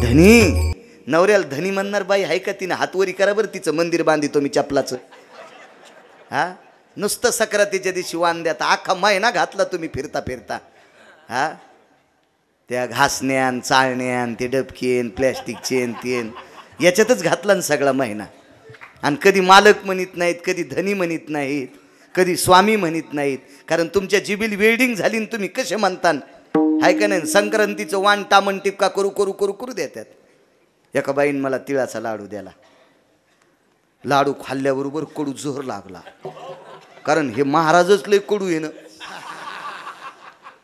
धनी नवऱ्याला धनी म्हणणार बाई आहे का? तिने हातवरी करा बरं, तिचं मंदिर बांधितो मी चपलाचं. हा नुसतं सक्रातीच्या दिवशी वांद्यात अख्खा महिना घातला तुम्ही फिरता फिरता. हा त्या घासण्यान चाळण्यान ते डबकेन प्लॅस्टिकचेन तेन याच्यातच घातला ना सगळा महिना. आणि कधी मालक म्हणत नाहीत, कधी धनी म्हणत नाहीत, कधी स्वामी म्हणत नाहीत. कारण तुमच्या जिबील वेल्डिंग झाली ना, तुम्ही कसे म्हणता हाय का नाही. संक्रांतीचं वाण टामण टिपका करू करू करू करू देतात. एका बाईन मला तिळाचा लाडू द्याला. लाडू खाल्ल्याबरोबर कडू जोर लागला, कारण हे महाराजच लय कडू आहे ना.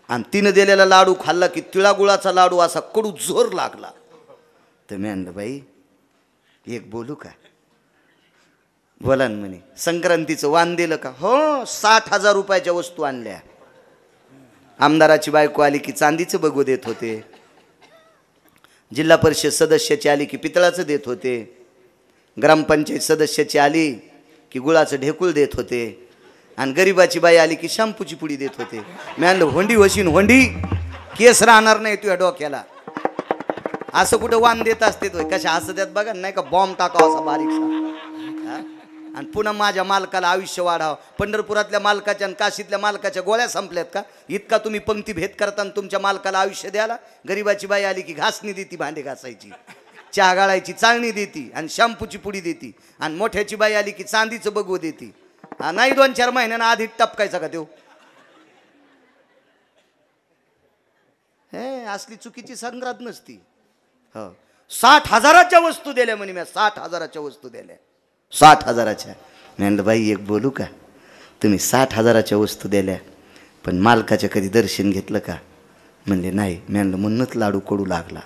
आणि तिनं दिलेला लाडू खाल्ला की तिळागुळाचा लाडू असा कडू जोर लागला. तर मी म्हणलं बाई एक बोलू का? बोला ना म्हणे. संक्रांतीचं वाण दिलं का? हो 60,000 रुपयाच्या वस्तू आणल्या. आमदाराची बायको आली की चांदीचं बघू देत होते, जिल्हा परिषद सदस्याची आली की पितळाचं देत होते, ग्रामपंचायत सदस्याची आली की गुळाचं ढेकूळ देत होते, आणि गरिबाची बाई आली की शॅम्पूची पुडी देत होते. मी म्हणलं होंडी वशीन होंडी, केस राहणार नाही तुझ्या डोक्याला. असं कुठं वाण देत असते तो कशा असं त्यात बघा नाही का बॉम्ब टाकावा असा बारीकसा. आणि पुन्हा माझ्या मालकाला आयुष्य वाढावं. पंढरपुरातल्या मालकाच्या आणि काशीतल्या मालकाच्या गोळ्या संपल्यात का? इतका तुम्ही पंक्ती भेद करताना तुमच्या मालकाला आयुष्य द्याला. गरिबाची बाई आली की घासणी देती, भांडे घासायची, चहा गाळायची चाळणी देती आणि शॅम्पूची पुडी देती. आणि मोठ्याची बाई आली की चांदीचं बघू देती. नाही 2-4 महिन्यांना आधी टपकायचा का देऊ? हे असली चुकीची संग्रात नसती. हो 60,000च्या वस्तू दिल्या म्हणे. मी 60,000च्या वस्तू दिल्या, 60,000च्या. मी म्हणलं बाई एक बोलू का? तुम्ही 60,000च्या वस्तू दिल्या पण मालकाच्या कधी दर्शन घेतलं का? म्हणले नाही. मी म्हणलं म्हणूनच लाडू कडू लागला.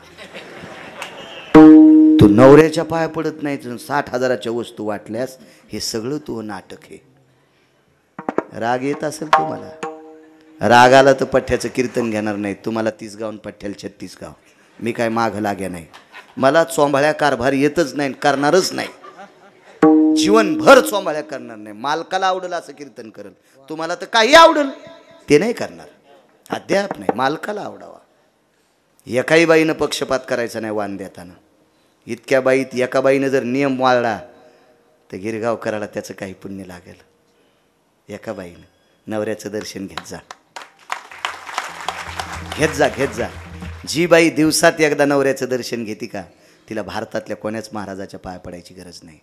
तू नवऱ्याच्या पाया पडत नाही, 60,000च्या वस्तू वाटल्यास हे सगळं तू नाटक आहे. राग येत असेल तुम्हाला? राग आला तर पठ्ठ्याचं कीर्तन घेणार नाही. तुम्हाला 30 गाव पठ्ठ्याला 36 गाव. मी काय मागं लाग्या नाही. मला चोंभाळ्या कारभार येतच नाही, करणारच नाही. जीवनभर चोंभाळ्या करणार नाही. मालकाला आवडेल असं कीर्तन करेल. तुम्हाला तर काही आवडेल ते नाही करणार. अद्याप नाही, मालकाला आवडावा. एकाही बाईनं पक्षपात करायचा नाही वाण देताना. इतक्या बाईत एका बाईनं जर नियम वाळला तर गिरगाव करायला त्याचं काही पुण्य लागेल. एका बाईनं नवऱ्याचं दर्शन घेत जा, घेत जा, घेत जा. जी बाई दिवसात एकदा नवऱ्याचं दर्शन घेते का, तिला भारतातल्या कोण्याच महाराजाच्या पाया पडायची गरज नाही.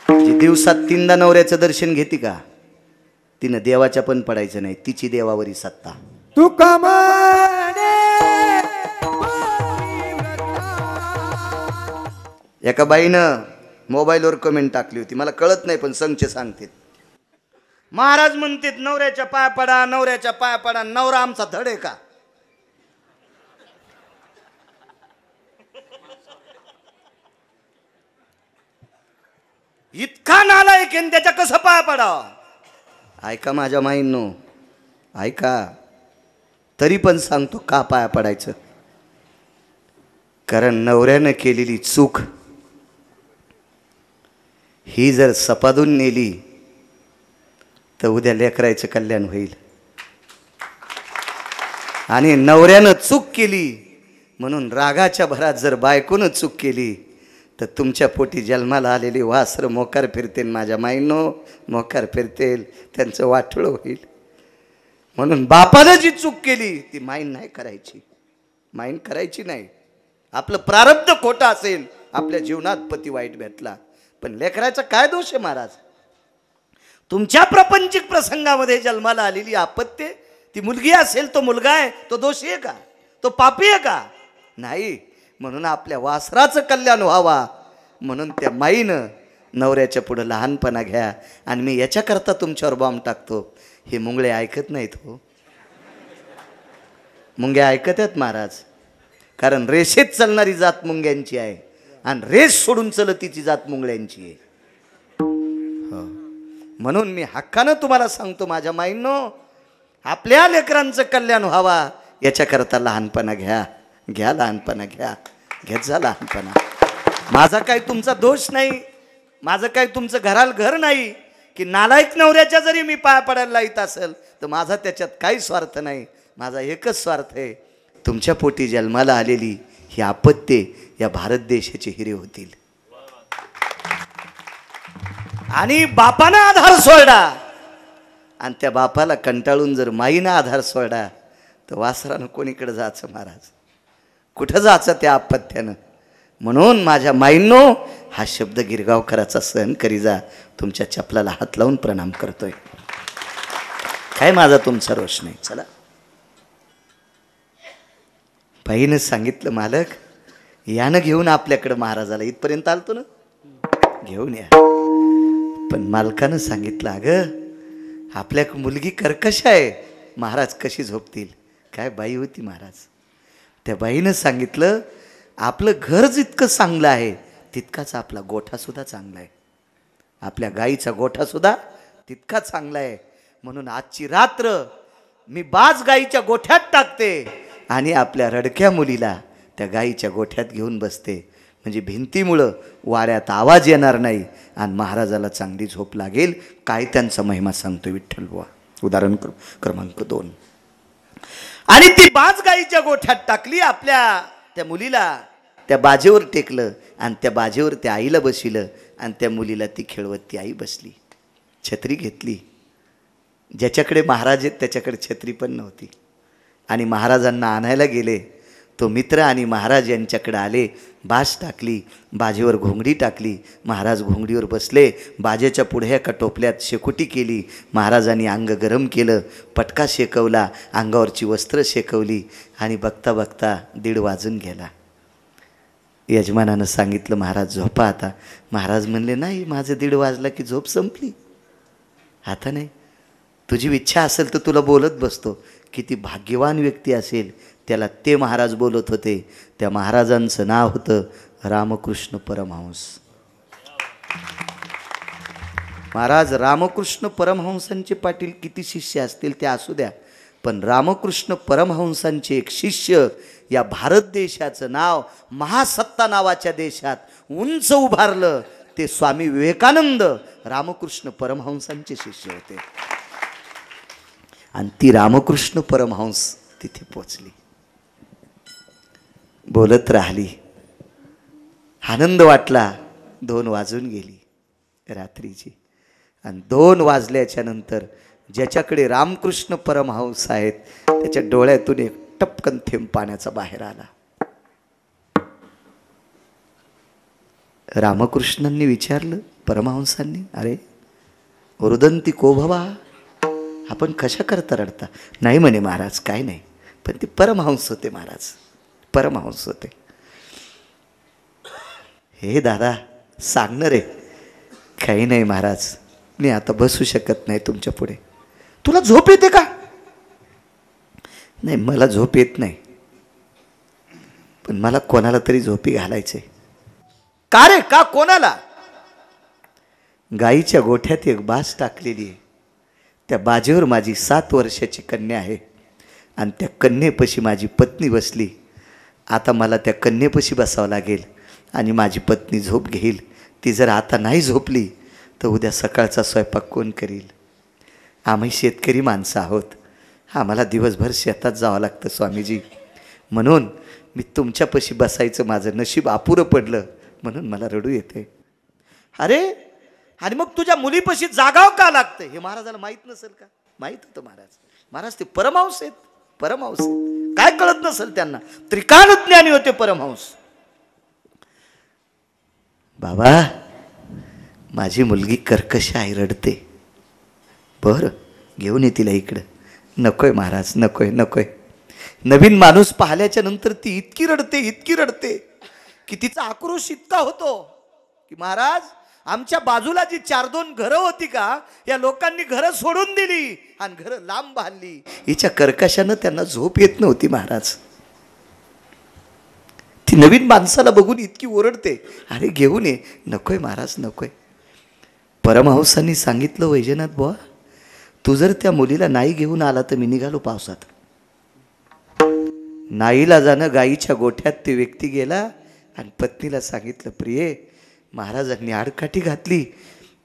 जी दिवसात 3दा नवऱ्याचं दर्शन घेते का, तिनं देवाच्या पण पडायचं नाही. तिची देवावरी सत्ता. तू एका बाईनं मोबाईलवर कमेंट टाकली होती, मला कळत नाही पण संच सांगते. महाराज म्हणतात नवऱ्याच्या पाया पडा, नवऱ्याच्या पाया पडा. नवरा आमचा धड आहे का? इतका नालायक आहे, त्याच्या कसं पाया पडावं? ऐका माझ्या माईंनो, ऐका. तरी पण सांगतो का पाया पडायचं. कारण नवऱ्यानं केलेली चूक ही जर सपादून नेली तर उद्या लेकरायचं कल्याण होईल. आणि नवऱ्यानं चूक केली म्हणून रागाच्या भरात जर बायकोनं चूक केली तर तुमच्या पोटी जन्माला आलेली वासरं मोकार फिरतील माझ्या माईंनो, मोकार फिरतील, त्यांचं वाटोळं होईल. म्हणून बापानं जी चूक केली ती माईन नाही करायची, माईन करायची नाही. आपलं प्रारब्ध खोटं असेल, आपल्या जीवनात पती वाईट भेटला, पण लेकराचा काय दोष आहे महाराज? तुमच्या प्रापंचिक प्रसंगामध्ये जन्माला आलेली आपत्ती, ती मुलगी असेल तो मुलगा आहे, तो दोषी आहे का? तो पापी आहे का? नाही. म्हणून आपल्या वासराचं कल्याण व्हावा म्हणून त्या माईनं नवऱ्याच्या पुढं लहानपणा घ्या. आणि मी याच्याकरता तुमच्यावर बॉम्ब टाकतो, हे मुंगळे ऐकत नाहीत हो. मुंगे ऐकत आहेत महाराज, कारण रेषेत चालणारी जात मुंग्यांची आहे आणि रेस सोडून चलतीची जात मुंगळ्यांची आहे. हो, म्हणून मी हक्कानं तुम्हाला सांगतो माझ्या माईंनो, आपल्या लेकरांचं कल्याण व्हावा याच्याकरता लहानपणा घ्या, घ्या लहानपणा, घ्या, घेत जा लहानपणा. माझा काही तुमचा दोष नाही, माझं काही तुमचं घराला घर नाही की नालायक नवऱ्याच्या जरी मी पाया पडायला लाईत असेल तर माझा त्याच्यात काही स्वार्थ नाही. माझा एकच स्वार्थ आहे, तुमच्या पोटी जन्माला आलेली ही आपत्ये या भारत देशाचे हिरे होतील. आणि बापानं आधार सोडला आणि त्या बापाला कंटाळून जर माईनं आधार सोडला तर वासरानं कोणीकडे जायचं महाराज, कुठं जायचं त्या आपत्त्यानं. म्हणून माझ्या माईंनो हा शब्द गिरगावकराचा सहन करी जा. तुमच्या चपलाला हात लावून प्रणाम करतोय. काय माझा तुमचा रोष नाही. चला. बाईनं सांगितलं मालक यानं घेऊन आपल्याकडं महाराजाला इथपर्यंत आलतो ना, घेऊन या. पण मालकानं सांगितलं अगं आपल्या मुलगी कर्कश आहे, महाराज कशी झोपतील. काय बाई होती महाराज. त्या बाईनं सांगितलं आपलं घर जितकं चांगलं आहे तितकाच आपला गोठासुद्धा चांगला आहे, आपल्या गाईचा गोठासुद्धा तितका चांगला आहे. म्हणून आजची रात्र मी बाज गाईच्या गोठ्यात टाकते आणि आपल्या रडक्या मुलीला त्या गाईच्या गोठ्यात घेऊन बसते. म्हणजे भिंतीमुळं वाऱ्यात आवाज येणार नाही आणि महाराजाला चांगली झोप लागेल. काय त्यांचा महिमा सांगतो विठ्ठल बुवा. उदाहरण क्रमांक 2. आणि ती बाज गाईच्या गोठ्यात टाकली, आपल्या त्या मुलीला त्या बाजेवर टेकलं आणि त्या बाजेवर त्या आईला बसविलं आणि त्या मुलीला ती खेळवत ती आई बसली. छत्री घेतली. ज्याच्याकडे महाराज आहेत त्याच्याकडे छत्री पण नव्हती. आणि महाराजांना आणायला गेले. तो मित्र आणि महाराज यांच्याकडे आले. बाज टाकली, बाजेवर घोंगडी टाकली. महाराज घोंगडीवर बसले. बाजेच्या पुढे एका टोपल्यात शेकोटी केली. महाराजांनी अंग गरम केलं, पटका शेकवला, अंगावरची वस्त्र शेकवली. आणि बघता बघता 1:30 वाजून गेला. यजमानानं सांगितलं महाराज झोपा आता. महाराज म्हणले नाही, माझं 1:30 वाजला की झोप संपली. आता नाही, तुझी इच्छा असेल तर तुला बोलत बसतो. किती भाग्यवान व्यक्ती असेल त्याला ते महाराज बोलत होते. त्या महाराजांचं नाव होतं रामकृष्ण परमहंस. महाराज रामकृष्ण परमहंसांचे पाटील किती शिष्य असतील ते असू द्या, पण रामकृष्ण परमहंसांचे एक शिष्य या भारत देशाचं नाव महासत्ता नावाच्या देशात उंच उभारलं. ते स्वामी विवेकानंद रामकृष्ण परमहंसांचे शिष्य होते. आणि ती रामकृष्ण परमहंस तिथे पोचली, बोलत राहिली. आनंद वाटला. 2 वाजून गेली रात्रीची. आणि 2 वाजल्याच्या नंतर ज्याच्याकडे रामकृष्ण परमहंस आहेत त्याच्या डोळ्यातून एक टपकन थेंब पाण्याचा बाहेर आला. रामकृष्णांनी विचारलं परमहंसांनी, अरे रुदंती को भवा, आपण कशा करता रडता. नाही म्हणे महाराज काय नाही, पण ते परमहंस होते महाराज, परमहंस होते. हे दादा सांगणार रे. काही नाही महाराज, मी आता बसू शकत नाही तुमच्या पुढे. तुला झोप येते का. नाही मला झोप येत नाही, पण मला कोणाला तरी झोपी घालायचे. का रे, का कोणाला. गाईच्या गोठ्यात एक बाज टाकलेली आहे. त्या बाजेवर माझी 7 वर्षाची कन्या आहे आणि त्या कन्येपाशी माझी पत्नी बसली. आता मला त्या कन्येपाशी बसावं लागेल आणि माझी पत्नी झोप घेईल. ती जर आता नाही झोपली तर उद्या सकाळचा स्वयंपाक कोण करील. आम्ही शेतकरी माणसं आहोत, आम्हाला दिवसभर शेतात जावं लागतं स्वामीजी. म्हणून मी तुमच्यापाशी बसायचं माझं नशीब अपुरं पडलं, म्हणून मला रडू येते. अरे आणि मग तुझ्या मुलीपाशी जागाव का लागतं हे महाराजाला माहीत नसेल का. माहीत होतं महाराज. महाराज ते परमहंस आहेत, परमहंस आहेत. काय कळत नसेल त्यांना. त्रिकाल ज्ञानी होते परमहंस. बाबा माझी मुलगी कर्कश आहे, रडते. बरं घेऊन ये तिला इकडं. नकोय महाराज, नकोय नकोय. नवीन माणूस पाहिल्याच्या नंतर ती इतकी रडते, इतकी रडते की तिचा आक्रोश इतका होतो की महाराज आमच्या बाजूला जी 4-2 घरं होती का, या लोकांनी घरं सोडून दिली आणि घरं लांब बांधली. हिच्या कर्कशानं त्यांना झोप येत नव्हती महाराज. ती नवीन माणसाला बघून इतकी ओरडते. अरे घेऊन ये. नकोय महाराज नकोय. परमहंसांनी सांगितलं वैजनाथ बुवा, तू जर त्या मुलीला नाही घेऊन आला तर मी निघालो पावसात. नाईला जाणं गाईच्या गोठ्यात ते व्यक्ती गेला आणि पत्नीला सांगितलं, प्रिये महाराजांनी आडकाठी घातली,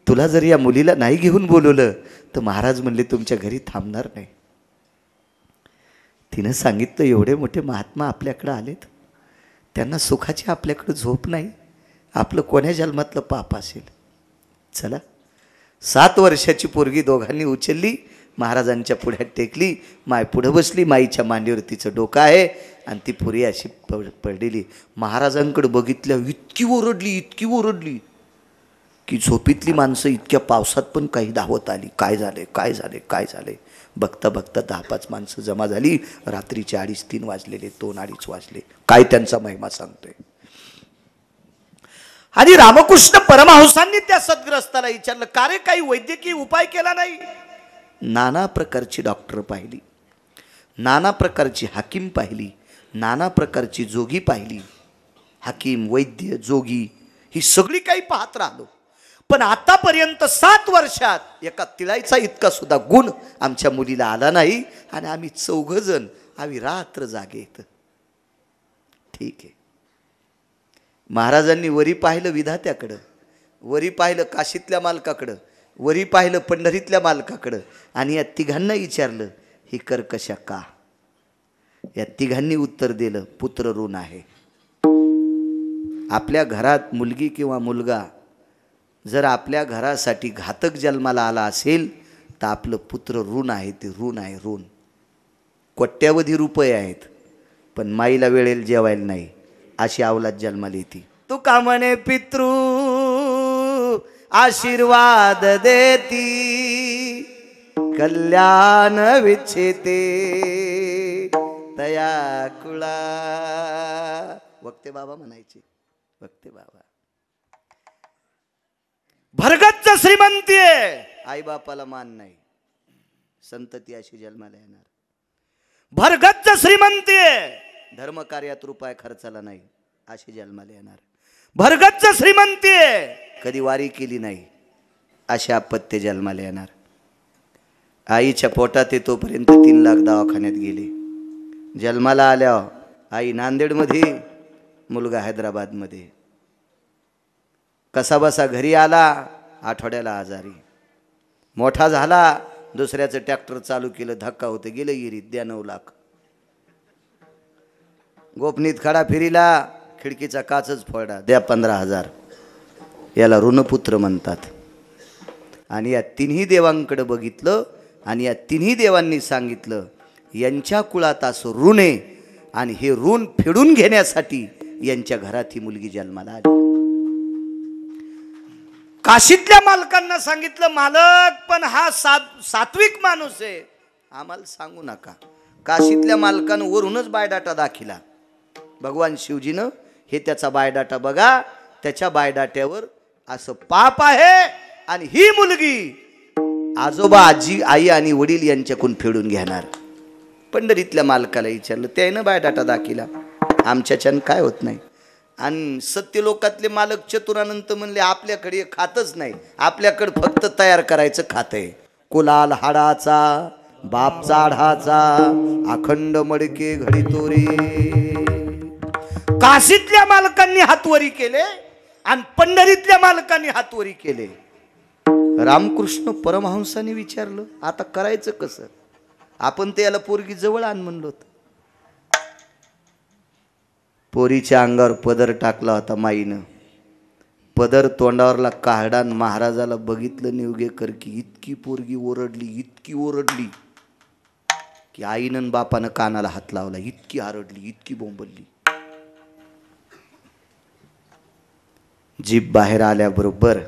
तुला जर या मुलीला नाही घेऊन बोलवलं तर महाराज म्हणले तुमच्या घरी थांबणार नाही. तिनं सांगितलं एवढे मोठे महात्मा आपल्याकडे आलेत, त्यांना सुखाची आपल्याकडे झोप नाही. आपलं कोण्या जन्मातलं पाप असेल. चला 7 वर्षाची पोरगी दोघांनी उचलली, महाराजांच्या पुढ्यात टेकली. माय पुढं बसली, माईच्या मांडीवर तिचं डोकं आहे आणि ती पुरी अशी पडलेली. महाराजांकडे बघितल्या इतकी ओरडली की झोपीतली माणसं इतक्या पावसात पण काही धावत आली. काय झाले. बघता 10-5 माणसं जमा झाली. रात्रीचे 2:30-3 वाजलेले, 2-2:30 वाजले. काय त्यांचा महिमा सांगतोय. आणि रामकृष्ण परमहंसांनी त्या सद्ग्रस्ताला विचारलं, का रे काही वैद्यकीय उपाय केला नाही? नाना प्रकारची डॉक्टर पाहिली, नाना प्रकारची हाकीम पाहिली, नाना प्रकारची जोगी पाहिली. हाकीम, वैद्य, जोगी ही सगळी काही पाहत राहिलो, पण आतापर्यंत 7 वर्षात एका तिळाईचा इतका सुद्धा गुण आमच्या मुलीला आला नाही. आणि आम्ही 4 जण आम्ही रात्र जागेत. ठीक आहे. महाराजांनी वरी पाहिलं विधात्याकडं, वरी पाहिलं काशीतल्या मालकाकडं, वरी पाहिलं पंढरीतल्या मालकाकडं, आणि या तिघांना विचारलं ही कर्कशा का? या तिघांनी उत्तर दिलं, पुत्र ऋण आहे. आपल्या घरात मुलगी किंवा मुलगा जर आपल्या घरासाठी घातक जन्माला आला असेल तर आपलं पुत्र ऋण आहे. ते ऋण आहे, ऋण. कोट्यावधी रुपये आहेत, पण माईला वेळेला जेवायला नाही अशी अवलाद जन्माला येते. तू का म्हणे पितृ आशीर्वाद देती, कल्याण विच्छेते तया कुळा. वक्ते बाबा म्हणायचे, वक्ते बाबा. भरगच्च श्रीमंती आहे, आई बापाला मान नाही, संतती अशी जन्माला येणार. भरगच्च श्रीमंती आहे, धर्मकार्यात रुपये खर्चाला नाही अशी जन्माला येणार. भरगच्च श्रीमंती आहे, कधी वारी केली नाही अशी अपत्य जन्माला येणार. आईच्या पोटात तोपर्यंत 3 लाख दवाखान्यात गेले. जन्माला आल्यावर आई नांदेडमध्ये, मुलगा हैदराबादमध्ये. कसा बसा घरी आला, आठवड्याला आजारी. मोठा झाला, दुसऱ्याचं ट्रॅक्टर चालू केलं, धक्का होते, गेलं इरीत, द्या 9 लाख. गोपनीत खडा फिरीला, खिडकीचा काचच फोडा, द्या 15,000. याला ऋणपुत्र म्हणतात. आणि या 3ही देवांकडे बघितलं आणि या 3ही देवांनी सांगितलं यांच्या कुळात असं ऋण आहे आणि हे ऋण फेडून घेण्यासाठी यांच्या घरात ही मुलगी जन्माला आली. काशीतल्या मालकांना सांगितलं, मालक पण हा सात्विक माणूस आहे, आम्हाला सांगू नका. काशीतल्या मालकानं वरूनच बायोडाटा दाखिला. भगवान शिवजीनं हे त्याचा बायोडाटा बघा, त्याच्या बायोडाट्यावर असं पाप आहे आणि ही मुलगी आजोबा, आजी, आई आणि वडील यांच्याकडून फेडून घेणार. पंढरीतल्या मालकाला विचारलं, त्यानं बायोडाटा दाखिला, आमच्याच्यानं काय होत नाही. आणि सत्यलोकातले मालक चतुरानंत म्हणले, आपल्याकडे खातच नाही, आपल्याकडे फक्त तयार करायचं खात आहे. कुलाल हाडाचा, बाप चाढाचा, अखंड मडके घडी रे. काशीतल्या मालकांनी हातवरी केले आणि पंढरीतल्या मालकांनी हातवरी केले. रामकृष्ण परमहंसाने विचारलं, आता करायचं कसं? आपण ते याला पोरगी जवळ आण म्हणलो. पोरीच्या अंगावर पदर टाकला होता माईनं. पदर तोंडावरला काढा. महाराजाला बघितलं निवगेकर की इतकी पोरगी ओरडली की आईनं बापानं कानाला हात लावला. इतकी आरडली, इतकी बोंबलली. जीभ बाहेर आल्याबरोबर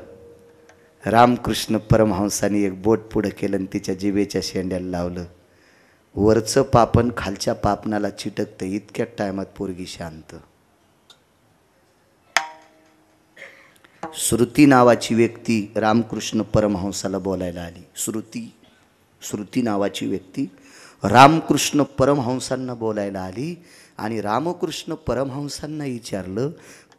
रामकृष्ण परमहंसाने एक बोट पुढं केलं आणि तिच्या जिभेच्या शेंड्याला लावलं. वरचं पापन खालच्या पापनाला चिटकतं. इतक्या टायमात पोरगी शांत. श्रुती नावाची व्यक्ती रामकृष्ण परमहंसाला बोलायला आली. श्रुती नावाची व्यक्ती रामकृष्ण परमहंसांना बोलायला आली आणि रामकृष्ण परमहंसांना विचारलं,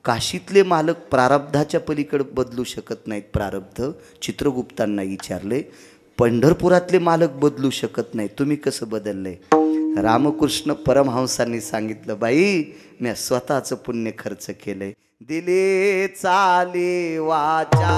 काशीतले मालक प्रारब्धाच्या पलीकडे बदलू शकत नाहीत प्रारब्ध. चित्रगुप्तांना विचारले, पंढरपुरातले मालक बदलू शकत नाही, तुम्ही कसं बदलले? रामकृष्ण परमहंसांनी सांगितलं, बाई मी स्वतःचं पुण्य खर्च केलंय. दिले चाले वाचा,